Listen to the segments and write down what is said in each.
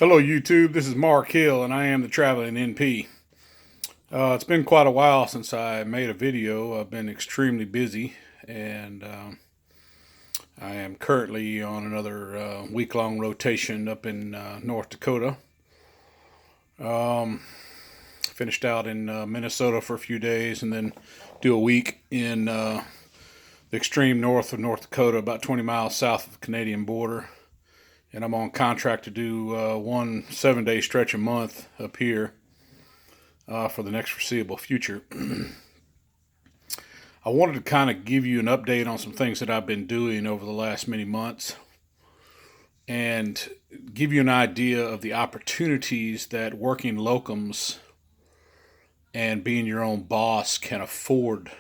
Hello, YouTube. This is Mark Hill, and I am the Traveling NP. It's been quite a while since I made a video. I've been extremely busy, and I am currently on another week-long rotation up in North Dakota. Finished out in Minnesota for a few days, and then do a week in the extreme north of North Dakota, about 20 miles south of the Canadian border. And I'm on contract to do one 7-day stretch a month up here for the next foreseeable future. I wanted to kind of give you an update on some things that I've been doing over the last many months and give you an idea of the opportunities that working locums and being your own boss can afford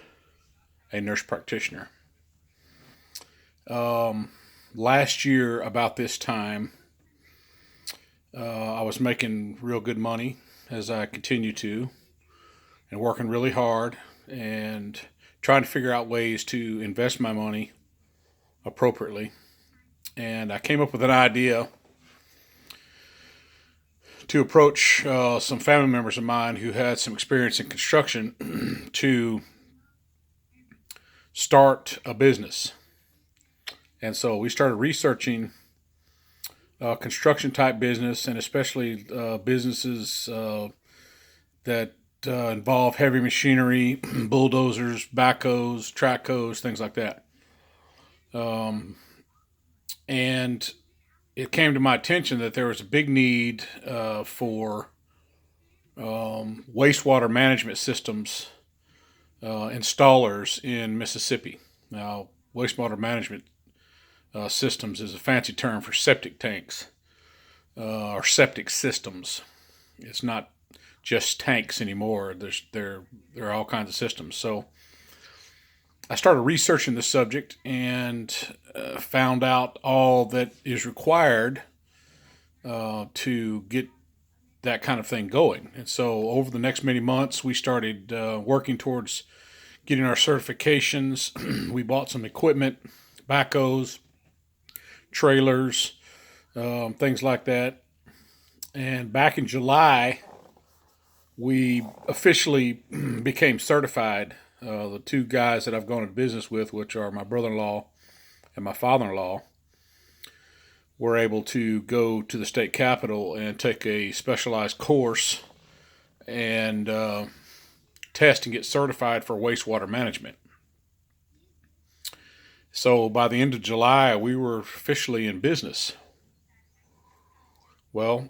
a nurse practitioner. Last year, about this time, I was making real good money, as I continue to, and working really hard and trying to figure out ways to invest my money appropriately. And I came up with an idea to approach some family members of mine who had some experience in construction to start a business. And so we started researching construction type business, and especially businesses that involve heavy machinery, bulldozers, backhoes, trackhoes, things like that. And it came to my attention that there was a big need for wastewater management systems installers in Mississippi. Now, wastewater management systems is a fancy term for septic tanks or septic systems. It's not just tanks anymore. There are all kinds of systems. So I started researching the subject and found out all that is required to get that kind of thing going. And so over the next many months, we started working towards getting our certifications. We bought some equipment, backhoes, trailers, things like that. And back in July, we officially became certified. The two guys that I've gone into business with, which are my brother-in-law and my father-in-law, were able to go to the state capitol and take a specialized course and test and get certified for wastewater management. So by the end of July, we were officially in business. Well,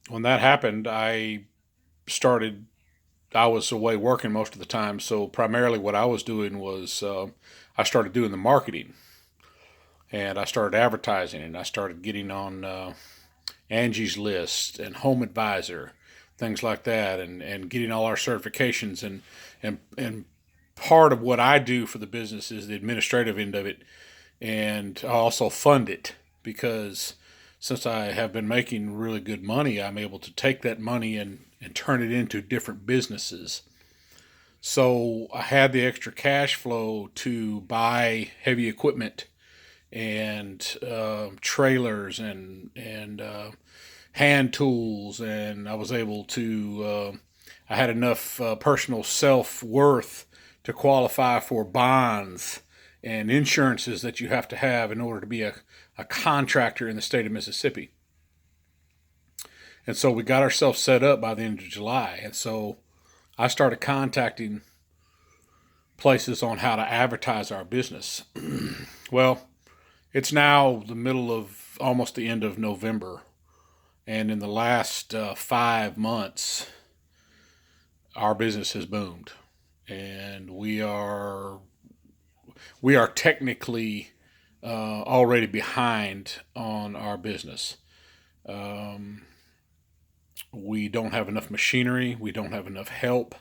when that happened, I was away working most of the time. So primarily what I was doing was I started doing the marketing, and I started advertising, and I started getting on Angie's List and Home Advisor, things like that, and getting all our certifications. And part of what I do for the business is the administrative end of it, and I also fund it because since I have been making really good money, I'm able to take that money and turn it into different businesses. So I had the extra cash flow to buy heavy equipment and trailers and hand tools, and I was able to. I had enough personal self worth to qualify for bonds and insurances that you have to have in order to be a contractor in the state of Mississippi. And so we got ourselves set up by the end of July. And so I started contacting places on how to advertise our business. Well, it's now the middle of almost the end of November. And in the last 5 months, our business has boomed. And we are technically already behind on our business. We don't have enough machinery. We don't have enough help.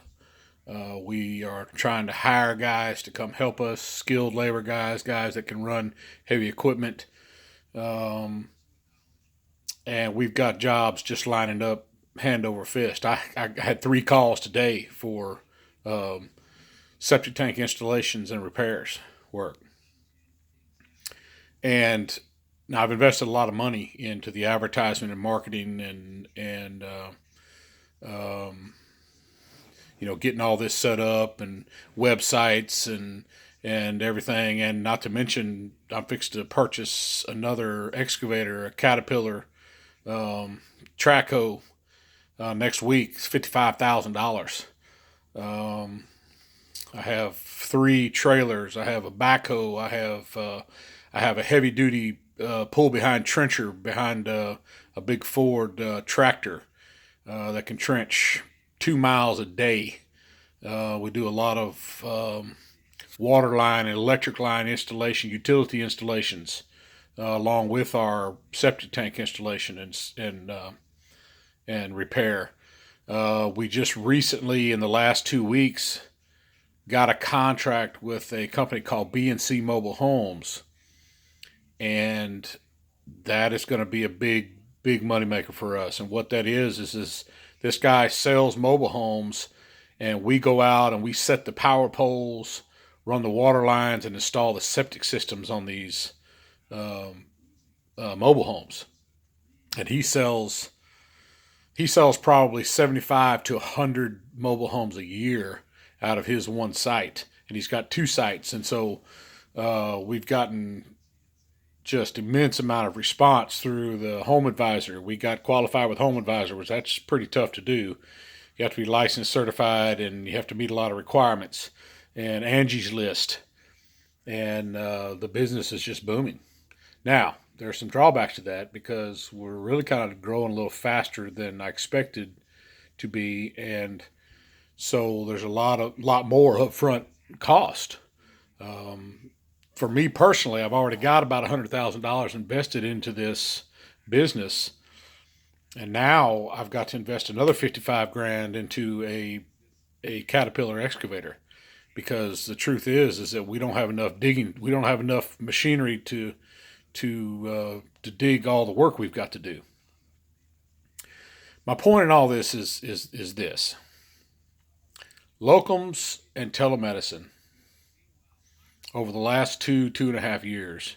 We are trying to hire guys to come help us, skilled labor guys that can run heavy equipment. And we've got jobs just lining up hand over fist. I had 3 calls today for septic tank installations and repairs work. And Now I've invested a lot of money into the advertisement and marketing and getting all this set up and websites and everything. And not to mention, I'm fixed to purchase another excavator, a Caterpillar Traco, next week. It's $55,000. I have 3 trailers. I have a backhoe. I have a heavy duty pull behind trencher behind a big Ford tractor that can trench 2 miles a day. We do a lot of water line and electric line installation, utility installations, along with our septic tank installation and repair. We just recently, in the last 2 weeks, got a contract with a company called B&C Mobile Homes, and that is going to be a big moneymaker for us. And what that is this guy sells mobile homes, and we go out and we set the power poles, run the water lines, and install the septic systems on these mobile homes. And he sells probably 75 to 100 mobile homes a year out of his one site, and he's got 2 sites. And so we've gotten just immense amount of response through the Home Advisor. We got qualified with Home Advisor, which that's pretty tough to do. You have to be licensed, certified, and you have to meet a lot of requirements. And Angie's List, and the business is just booming. Now, there are some drawbacks to that because we're really kind of growing a little faster than I expected to be, and so there's a lot more upfront cost. For me personally, I've already got about $100,000 invested into this business, and now I've got to invest another 55 grand into a Caterpillar excavator, because the truth is that we don't have enough digging, we don't have enough machinery to dig all the work we've got to do. My point in all this is this: locums and telemedicine over the last 2.5 years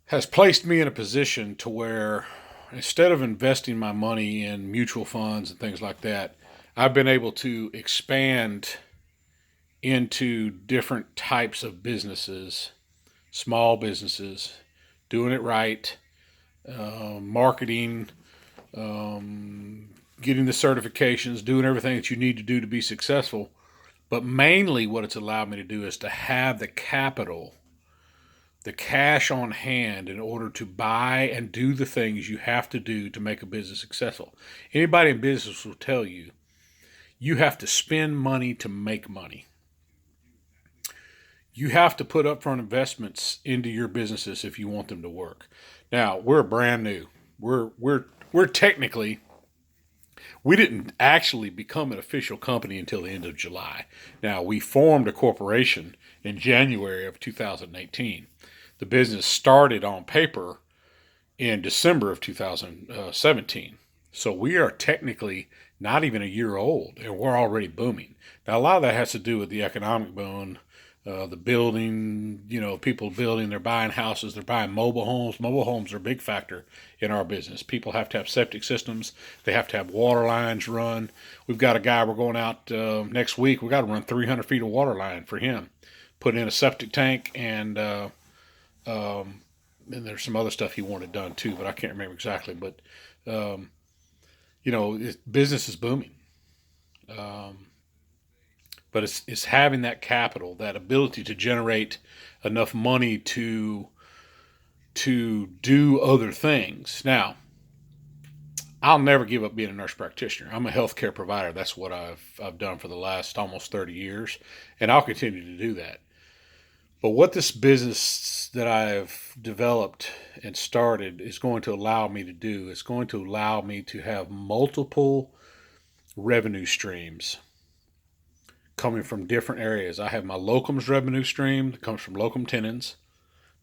has placed me in a position to where, instead of investing my money in mutual funds and things like that, I've been able to expand into different types of businesses, small businesses, doing it right, marketing, getting the certifications, doing everything that you need to do to be successful. But mainly what it's allowed me to do is to have the capital, the cash on hand, in order to buy and do the things you have to do to make a business successful. Anybody in business will tell you, you have to spend money to make money. You have to put upfront investments into your businesses if you want them to work. Now, we're brand new. We're technically, we didn't actually become an official company until the end of July. Now, we formed a corporation in January of 2018. The business started on paper in December of 2017. So we are technically not even a year old, and we're already booming. Now, a lot of that has to do with the economic boom, the building, people building, they're buying houses, they're buying mobile homes. Mobile homes are a big factor in our business. People have to have septic systems. They have to have water lines run. We've got a guy, we're going out next week. We've got to run 300 feet of water line for him, put in a septic tank, and there's some other stuff he wanted done too, but I can't remember exactly. But, business is booming. But it's having that capital, that ability to generate enough money to do other things. Now, I'll never give up being a nurse practitioner. I'm a healthcare provider. That's what I've done for the last almost 30 years, and I'll continue to do that. But what this business that I've developed and started is going to allow me to do is going to allow me to have multiple revenue streams coming from different areas. I have my locums revenue stream that comes from locum tenens.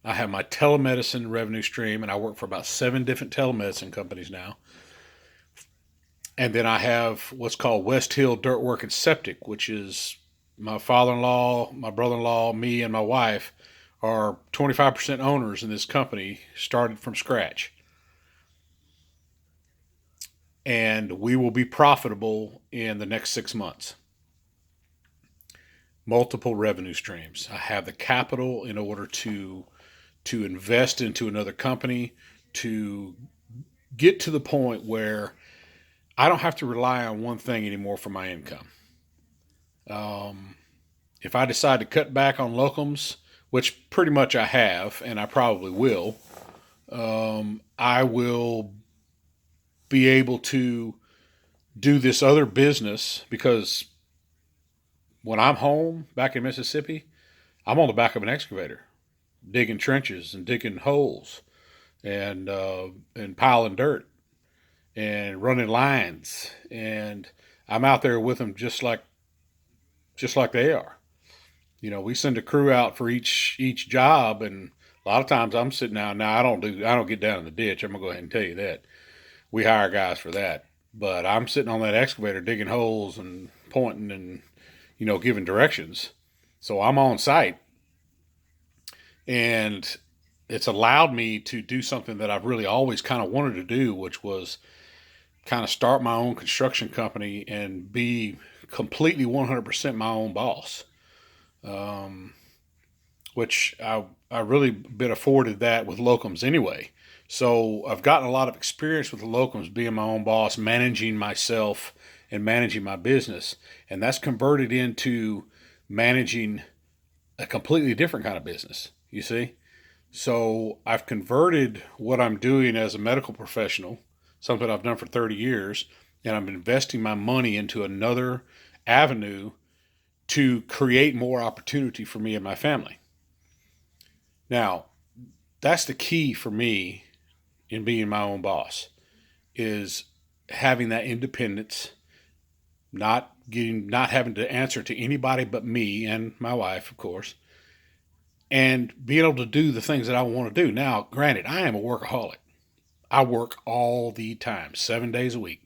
I have my telemedicine revenue stream, and I work for about 7 different telemedicine companies now. And then I have what's called West Hill Dirt Work and Septic, which is my father-in-law, my brother-in-law, me, and my wife are 25% owners in this company, started from scratch. And we will be profitable in the next 6 months. Multiple revenue streams. I have the capital in order to invest into another company, to get to the point where I don't have to rely on one thing anymore for my income. Um, if I decide to cut back on locums, which pretty much I have, and I probably will, I will be able to do this other business because when I'm home back in Mississippi, I'm on the back of an excavator, digging trenches and digging holes and piling dirt and running lines, and I'm out there with them just like they are. We send a crew out for each job, and a lot of times I'm sitting down. Now I don't get down in the ditch. I'm gonna go ahead and tell you that we hire guys for that. But I'm sitting on that excavator digging holes and pointing and giving directions. So I'm on site, and it's allowed me to do something that I've really always kind of wanted to do, which was kind of start my own construction company and be completely 100% my own boss. Um, which I really been afforded that with locums anyway. So I've gotten a lot of experience with the locums, being my own boss, managing myself and managing my business, and that's converted into managing a completely different kind of business. You see, so I've converted what I'm doing as a medical professional, something I've done for 30 years, and I'm investing my money into another avenue to create more opportunity for me and my family. Now, that's the key for me in being my own boss is having that independence, not having to answer to anybody but me and my wife, of course, and being able to do the things that I want to do. Now, granted, I am a workaholic. I work all the time, 7 days a week,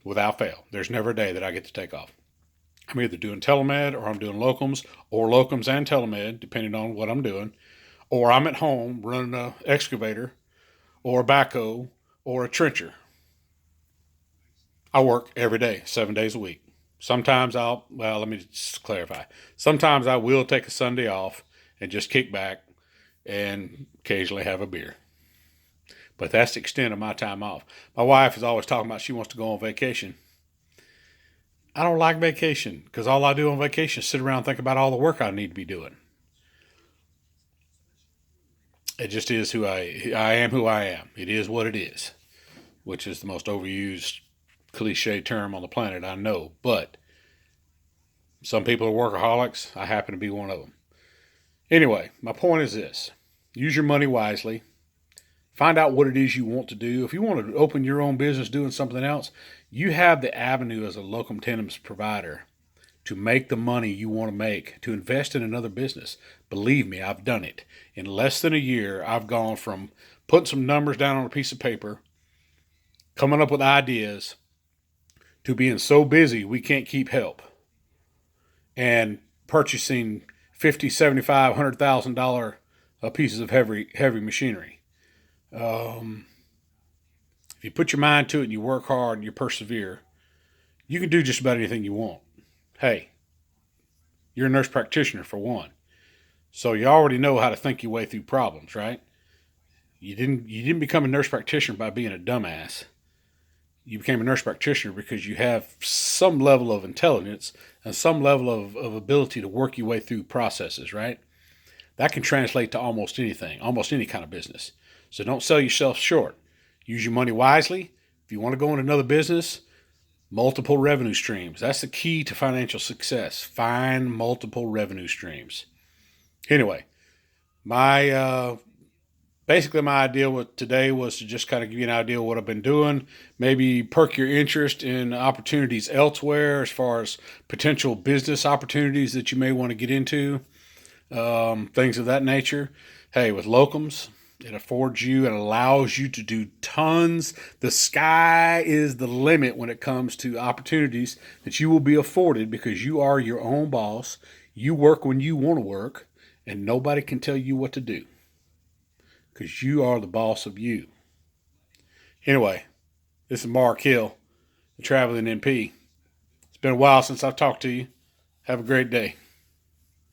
without fail. There's never a day that I get to take off. I'm either doing telemed or I'm doing locums, or locums and telemed, depending on what I'm doing, or I'm at home running an excavator or a backhoe or a trencher. I work every day, 7 days a week. Let me just clarify. Sometimes I will take a Sunday off and just kick back and occasionally have a beer. But that's the extent of my time off. My wife is always talking about she wants to go on vacation. I don't like vacation because all I do on vacation is sit around and think about all the work I need to be doing. It just is I am who I am. It is what it is, which is the most overused cliche term on the planet, I know. But some people are workaholics. I happen to be one of them. Anyway, my point is this: use your money wisely. Find out what it is you want to do. If you want to open your own business doing something else, you have the avenue as a locum tenens provider to make the money you want to make, to invest in another business. Believe me, I've done it. In less than a year, I've gone from putting some numbers down on a piece of paper, coming up with ideas, to being so busy we can't keep help, and purchasing 50, 75, $100,000 pieces of heavy machinery. Um, if you put your mind to it and you work hard and you persevere, you can do just about anything you want. Hey, you're a nurse practitioner for one, so you already know how to think your way through problems, right? You didn't become a nurse practitioner by being a dumbass. You became a nurse practitioner because you have some level of intelligence and some level of ability to work your way through processes, right? That can translate to almost anything, almost any kind of business. So don't sell yourself short. Use your money wisely. If you want to go into another business, multiple revenue streams. That's the key to financial success. Find multiple revenue streams. Anyway, my basically my idea with today was to just kind of give you an idea of what I've been doing, maybe perk your interest in opportunities elsewhere as far as potential business opportunities that you may want to get into, things of that nature. Hey, with locums, it affords you and allows you to do tons. The sky is the limit when it comes to opportunities that you will be afforded because you are your own boss. You work when you want to work, and nobody can tell you what to do because you are the boss of you. Anyway, this is Mark Hill, the Traveling MP. It's been a while since I've talked to you. Have a great day.